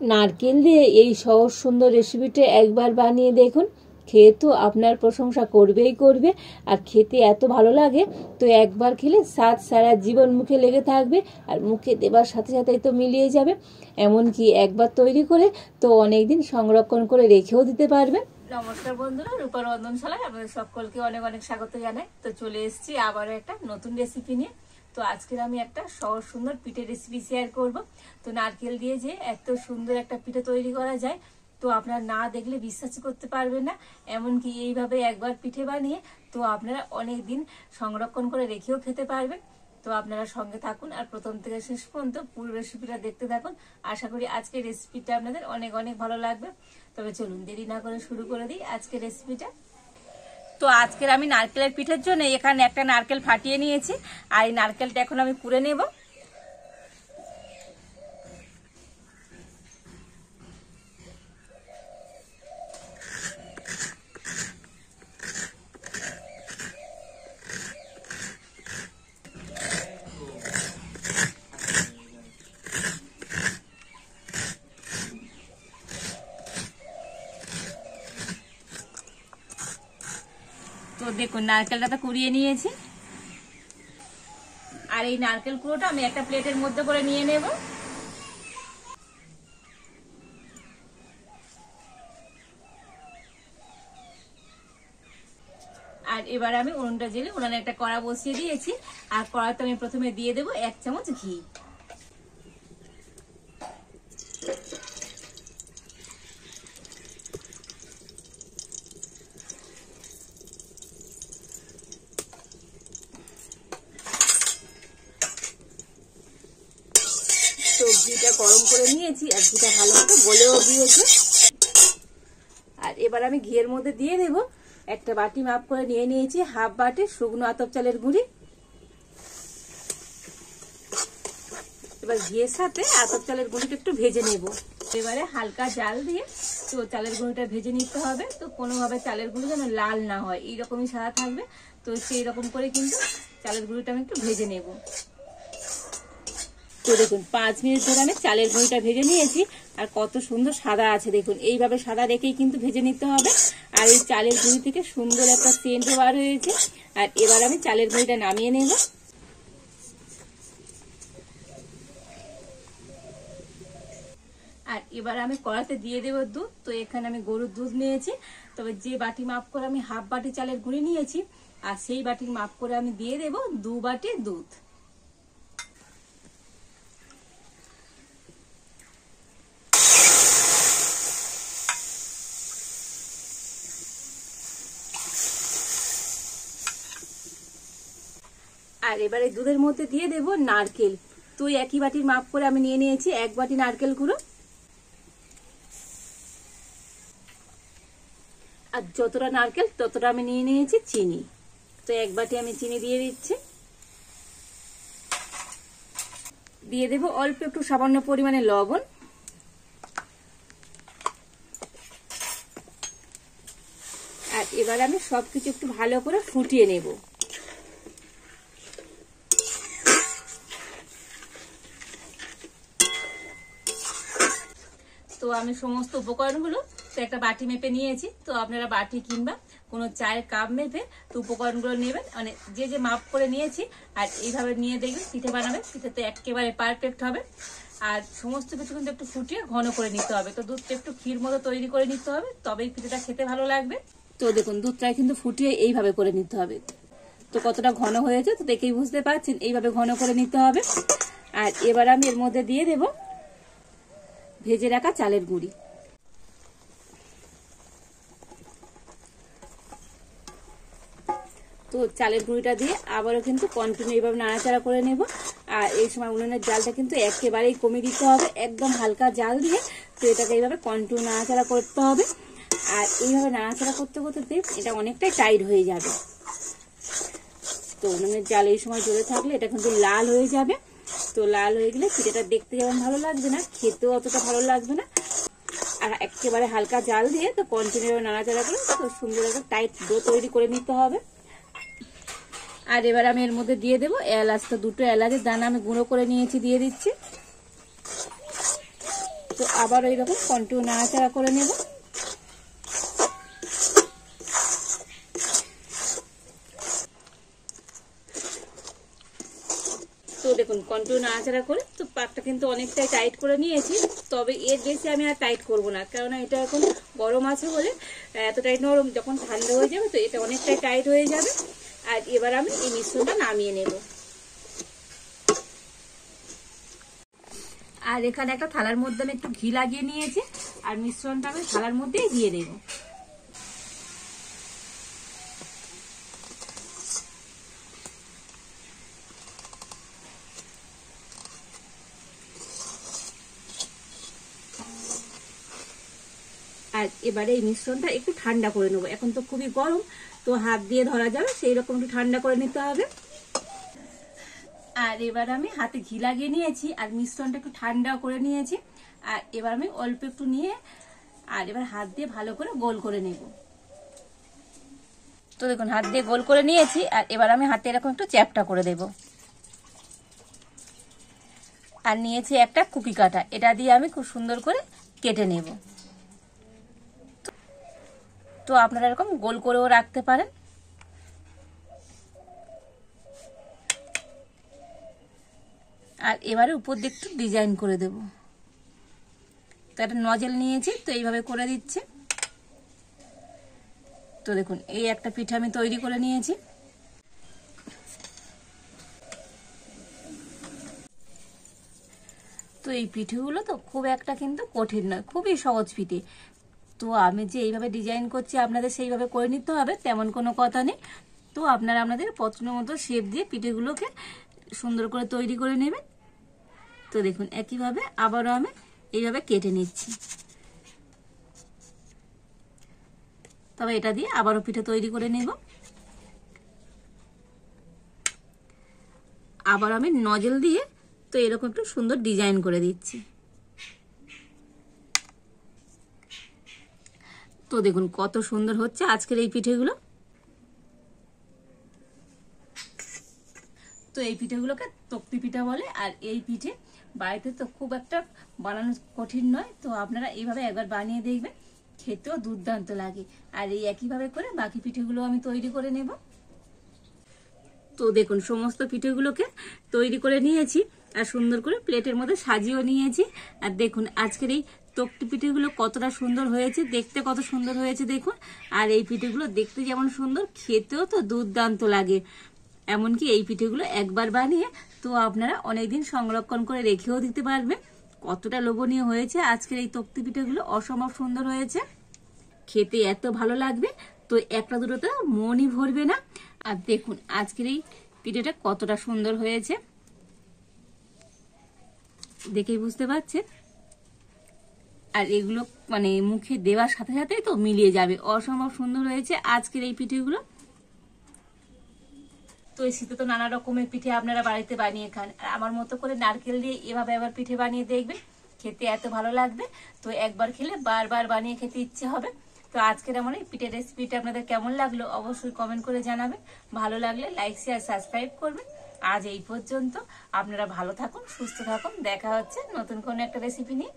নারকেল দিয়ে এই সহজ সুন্দর রেসিপিটা একবার বানিয়ে দেখুন, খেয়ে তো আপনার প্রশংসা করবেই করবে। আর খেতে এত ভালো লাগে, তো একবার খেলে স্বাদ সারা জীবন মুখে লেগে থাকবে। আর মুখে দেবার সাথে সাথেই তো মিলিয়ে যাবে। এমনকি একবার তৈরি করে তো অনেকদিন সংরক্ষণ করে রেখেও দিতে পারবেন। নমস্কার বন্ধুরা, রূপার রন্ধনশালায় আপনাদের সকলকে অনেক অনেক স্বাগত জানাই। তো চলে এসেছি আবারও একটা নতুন রেসিপি নিয়ে। তো আজকের আমি একটা সহজ সুন্দর পিঠে রেসিপি শেয়ার করব। তো নারকেল দিয়ে যে এত সুন্দর একটা পিঠে তৈরি করা যায়, তো আপনারা না দেখলে বিশ্বাসই করতে পারবেন না। এমনকি এইভাবে একবার পিঠে বানিয়ে তো আপনারা অনেক দিন সংরক্ষণ করে রেখেও খেতে পারবেন। তো আপনারা সঙ্গে থাকুন আর প্রথম থেকে শেষ পর্যন্ত পুরো রেসিপিটা দেখতে থাকুন। আশা করি আজকের রেসিপিটা আপনাদের অনেক অনেক ভালো লাগবে। তবে চলুন দেরি না করে শুরু করে দিই আজকের রেসিপিটা। তো আজকের আমি নারকেলের পিঠের জন্য এখানে একটা নারকেল ফাটিয়ে নিয়েছি, আর এই নারকেলটা এখন আমি কুড়ে নেব। তো দেখুন নারকেলটা তো কুড়িয়ে নিয়েছি, আর এই নারকেল কুড়োটা আমি একটা প্লেটের মধ্যে করে নিয়ে নেব। আর এবার আমি উনুনটা জেলে উনানে একটা কড়া বসিয়ে দিয়েছি, আর কড়াতে আমি প্রথমে দিয়ে দেব 1 চামচ ঘি। তো ঘিটা গরম করে নিয়েছি, আর ঘিটা ভালো মতো গলেও দিয়েছে। আর এবার আমি ঘিয়ের মধ্যে দিয়ে দেব একটা বাটি মাপ করে নিয়ে নিয়েছি হাফ বাটি শুকনো আতপ চালের গুঁড়ি। এবার ঘিয়ের সাথে আতপ চালের গুঁড়িটা একটু ভেজে নেব। এবারে হালকা জাল দিয়ে তো চালের গুঁড়িটা ভেজে নিতে হবে। তো কোনোভাবে চালের গুঁড়ি যেন লাল না হয়, এইরকমই সাদা থাকবে। তো সেই রকম করে কিন্তু চালের গুঁড়িটা আমি একটু ভেজে নেব। তো দেখুন 5 মিনিট ধরে আমি চালের গুঁড়িটা ভেজে নিয়েছি, আর কত সুন্দর সাদা আছে দেখুন। এইভাবে সাদা রেখেই কিন্তু ভেজে নিতে হবে। আর এই চালের গুঁড়ি থেকে সুন্দর একটা সেন্ট বার হয়েছে। আর এবার আমি চালের গুঁড়িটা নামিয়ে নেব। আর এবার আমি কড়াতে দিয়ে দেব দুধ। তো এখানে আমি গরুর দুধ নিয়েছি, তবে যে বাটি মাপ করে আমি হাফ বাটি চালের গুঁড়ি নিয়েছি, আর সেই বাটির মাপ করে আমি দিয়ে দেব 2 বাটি দুধ। আর এবারে দুধের মধ্যে দিয়ে দেব নারকেল। তো একই বাটির মাপ করে আমি নিয়ে নিয়েছি 1 বাটি নারকেল গুঁড়ো। আর যতটা নারকেল ততটা আমি নিয়ে নিয়েছি চিনি। তো 1 বাটি আমি চিনি দিয়ে দিচ্ছি। দিয়ে দেব অল্প একটু সামান্য পরিমাণে লবণ। আর এবার আমি সবকিছু একটু ভালো করে ফুটিয়ে নেব। তো আমি সমস্ত উপকরণগুলো তো একটা বাটি মেপে নিয়েছি। তো আপনারা বাটি কিংবা কোনো চায়ের কাপ মেপে তো উপকরণগুলো নেবেন, মানে যে যে মাপ করে নিয়েছি। আর এইভাবে নিয়ে দেখবেন পিঠে বানাবেন, পিঠে তো একেবারে পারফেক্ট হবে। আর সমস্ত কিছু কিন্তু একটু ফুটিয়ে ঘন করে নিতে হবে। তো দুধটা একটু ক্ষীর মতো তৈরি করে নিতে হবে, তবেই পিঠেটা খেতে ভালো লাগবে। তো দেখুন দুধটা কিন্তু ফুটিয়ে এইভাবে করে নিতে হবে। তো কতটা ঘন হয়েছে তো দেখেই বুঝতে পারছেন, এইভাবে ঘন করে নিতে হবে। আর এবার আমি এর মধ্যে দিয়ে দেব ভেজে রাখা চালের গুঁড়ি। তো চালের গুঁড়িটা দিয়ে আবারও কিন্তু কন্টিনিউ এইভাবে নাড়াচাড়া করে নেব। আর এই সময় উনুনের জালটা কিন্তু একেবারেই কমিয়ে দিতে হবে, একদম হালকা জাল দিয়ে তো এটাকে এইভাবে কন্টিনিউ নাড়াচাড়া করতে হবে। আর এইভাবে নাড়াচাড়া করতে করতে এটা অনেকটাই টাইট হয়ে যাবে। তো উনুনের জাল এই সময় জ্বলে থাকলে এটা কিন্তু লাল হয়ে যাবে। তো লাল হয়ে গেলে পিঠেটা দেখতে যেমন ভালো লাগবে না, খেতেও অতটা ভালো লাগবে না। আর একেবারে হালকা জাল দিয়ে তো কন্টিনিউ নাড়াচাড়া করে তো সুন্দর একটা টাইট ডো তৈরি করে নিতে হবে। আর এবার আমি এর মধ্যে দিয়ে দেবো এলাচ। তো 2টো এলাচের দানা আমি গুঁড়ো করে নিয়েছি, দিয়ে দিচ্ছি। তো আবার এইরকম কন্টিনিউ নাড়াচাড়া করে নেব। তো দেখুন কন্টিনিউ নাড়াচাড়া করে তো পাকটা কিন্তু অনেকটাই টাইট করে নিয়েছি, তবে এর বেশি আমি আর টাইট করব না, কারণ এটা এখন গরম আছে বলে এত টাইট নরম, যখন ঠান্ডা হয়ে যাবে তো এটা অনেকটাই টাইট হয়ে যাবে। আর এবার আমি এই মিশ্রণটা নামিয়ে নেব। আর এখানে একটা থালার মধ্যে আমি একটু ঘি লাগিয়ে নিয়েছি, আর মিশ্রণটা আমি থালার মধ্যেই দিয়ে দেব। আর এবারে এই মিশ্রণটা একটু ঠান্ডা করে নেবো, এখন তো খুবই গরম, তো হাত দিয়ে ধরা যাবে, সেই রকম একটু ঠান্ডা করে নিতে হবে। আর এবার আমি হাতে ঘি লাগিয়ে নিয়েছি, আর মিশ্রণটা একটু ঠান্ডা করে নিয়েছি। আর এবার আমি অল্প একটু নিয়ে আর এবার হাত দিয়ে ভালো করে গোল করে নেব। তো দেখুন হাত দিয়ে গোল করে নিয়েছি, আর এবার আমি হাতে এরকম একটু চ্যাপটা করে দেব। আর নিয়েছি একটা কুকি কাটা, এটা দিয়ে আমি খুব সুন্দর করে কেটে নেব। তো আপনারা এরকম গোল করেও রাখতে পারেন। আর এবারে উপর দিয়ে একটু ডিজাইন করে দেব। তো একটা নজেল নিয়েছি, তো এইভাবে করে দিচ্ছি। তো দেখুন এই একটা পিঠা আমি তৈরি করে নিয়েছি। তো এই পিঠেগুলো তো খুব একটা কিন্তু কঠিন নয়, খুবই সহজ পিঠে। তো আমি যে এইভাবে ডিজাইন করছি আপনাদের সেইভাবে করে নিতে হবে তেমন কোনো কথা নেই। তো আপনারা আপনাদের পছন্দ মতো শেপ দিয়ে পিঠেগুলোকে সুন্দর করে তৈরি করে নেবেন। তো দেখুন একইভাবে আবারও আমি এইভাবে কেটে নিচ্ছি। তবে এটা দিয়ে আবারও পিঠে তৈরি করে নেব। আবার আমি নজল দিয়ে তো এরকম একটু সুন্দর ডিজাইন করে দিচ্ছি। তো দেখুন কত সুন্দর হচ্ছে আজকের এই পিঠেগুলো। তো এই পিঠেগুলোকে তক্তি পিঠা বলে। আর এই পিঠে বাড়িতে তো খুব একটা বানানো কঠিন নয়, তো আপনারা এইভাবে একবার বানিয়ে দেখবেন, খেতেও দুর্দান্ত লাগে। আর এই একইভাবে করে বাকি পিঠেগুলো আমি তৈরি করে নেব। তো দেখুন সমস্ত পিঠেগুলোকে তৈরি করে নিয়েছি, আর সুন্দর করে প্লেটের মধ্যে সাজিয়েও নিয়েছি। আর দেখুন আজকের এই তক্তি পিঠেগুলো কতটা সুন্দর হয়েছে, দেখতে কত সুন্দর হয়েছে দেখুন। আর এই পিঠেগুলো দেখতে যেমন সুন্দর, খেতেও তো দুর্দান্ত লাগে। এমনকি এই পিঠেগুলো একবার বানিয়ে তো আপনারা অনেকদিন সংরক্ষণ করে রেখেও দিতে পারবেন। কতটা লোভনীয় হয়েছে আজকের এই তক্তি পিঠেগুলো, অসম্ভব সুন্দর হয়েছে, খেতে এত ভালো লাগবে, তো একটা দুটোতে মনই ভরবে না। আর দেখুন আজকের এই পিঠেটা কতটা সুন্দর হয়েছে, দেখেই বুঝতে পারছেন। আর এগুলো মানে মুখে দেওয়ার সাথে সাথেই তো মিলিয়ে যাবে, অসম্ভব সুন্দর হয়েছে আজকের এই পিঠেগুলো। তো এই শীতে তো নানা রকমের পিঠে আপনারা বাড়িতে বানিয়ে খান, আর আমার মতো করে নারকেল দিয়ে এভাবে আবার পিঠে বানিয়ে দেখবেন, খেতে এত ভালো লাগবে। তো একবার খেলে বারবার বানিয়ে খেতে ইচ্ছে হবে। তো আজকের আমার এই পিঠের রেসিপিটা আপনাদের কেমন লাগলো অবশ্যই কমেন্ট করে জানাবেন। ভালো লাগলে লাইক শেয়ার সাবস্ক্রাইব করবেন। আজ এই পর্যন্ত, আপনারা ভালো থাকুন, সুস্থ থাকুন, দেখা হচ্ছে নতুন কোনো একটা রেসিপি নিয়ে।